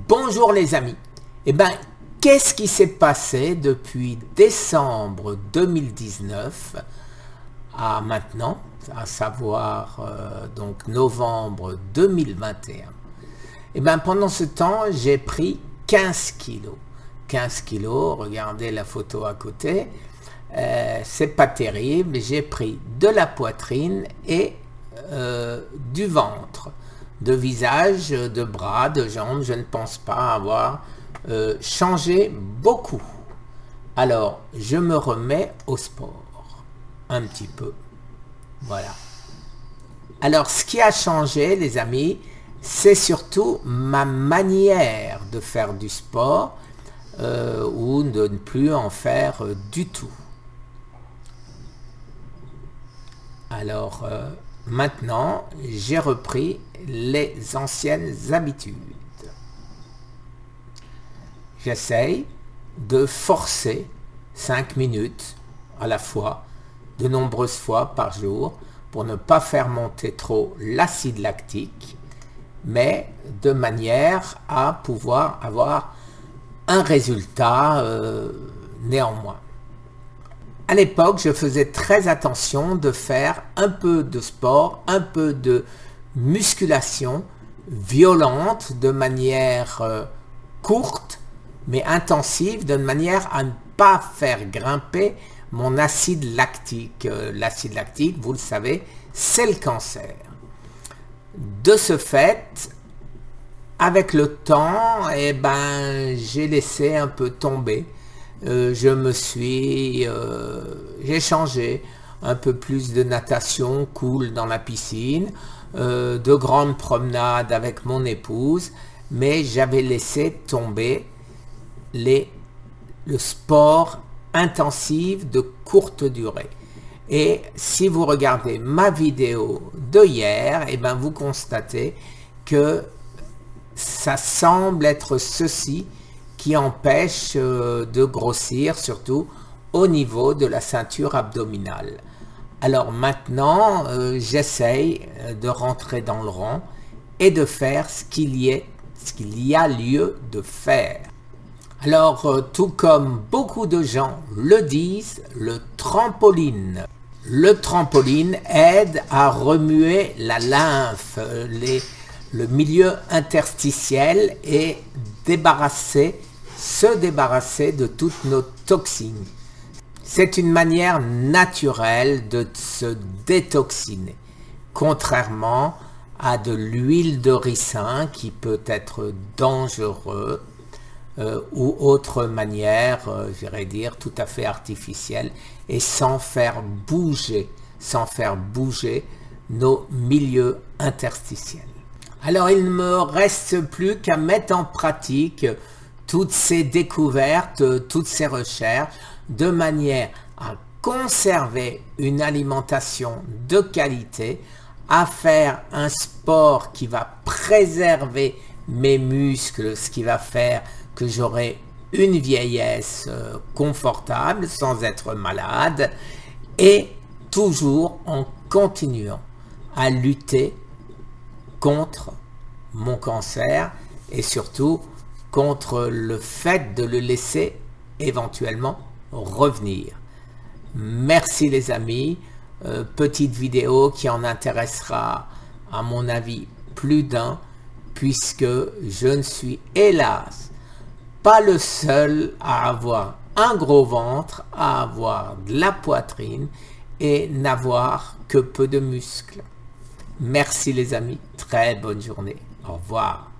Bonjour les amis. Eh bien, qu'est-ce qui s'est passé depuis décembre 2019 à maintenant, à savoir donc novembre 2021? Eh bien, pendant ce temps, j'ai pris 15 kilos. 15 kilos, regardez la photo à côté. C'est pas terrible. J'ai pris de la poitrine et du ventre. De visage, de bras, de jambes, je ne pense pas avoir changé beaucoup. Alors, je me remets au sport, un petit peu. Voilà. Alors, ce qui a changé, les amis, c'est surtout ma manière de faire du sport ou de ne plus en faire du tout. Alors, maintenant, j'ai repris les anciennes habitudes. J'essaye de forcer 5 minutes à la fois, de nombreuses fois par jour, pour ne pas faire monter trop l'acide lactique, mais de manière à pouvoir avoir un résultat néanmoins. À l'époque, je faisais très attention de faire un peu de sport, un peu de musculation violente, de manière courte, mais intensive, de manière à ne pas faire grimper mon acide lactique. L'acide lactique, vous le savez, c'est le cancer. De ce fait, avec le temps, j'ai laissé un peu tomber. J'ai changé un peu plus de natation cool dans la piscine, de grandes promenades avec mon épouse, mais j'avais laissé tomber le sport intensif de courte durée. Et si vous regardez ma vidéo de hier, vous constatez que ça semble être ceci qui empêche de grossir, surtout au niveau de la ceinture abdominale. Alors maintenant, j'essaye de rentrer dans le rang et de faire ce qu'il y a lieu de faire. Alors, tout comme beaucoup de gens le disent, le trampoline. Le trampoline aide à remuer la lymphe, le milieu interstitiel et se débarrasser de toutes nos toxines. C'est une manière naturelle de se détoxiner, contrairement à de l'huile de ricin qui peut être dangereux ou autre manière, j'irais dire, tout à fait artificielle et sans faire bouger nos milieux interstitiels. Alors, il ne me reste plus qu'à mettre en pratique toutes ces découvertes, toutes ces recherches, de manière à conserver une alimentation de qualité, à faire un sport qui va préserver mes muscles, ce qui va faire que j'aurai une vieillesse confortable sans être malade, et toujours en continuant à lutter contre mon cancer et surtout contre le fait de le laisser éventuellement revenir. Merci les amis, petite vidéo qui en intéressera à mon avis plus d'un, puisque je ne suis hélas pas le seul à avoir un gros ventre, à avoir de la poitrine et n'avoir que peu de muscles. Merci les amis, très bonne journée, au revoir.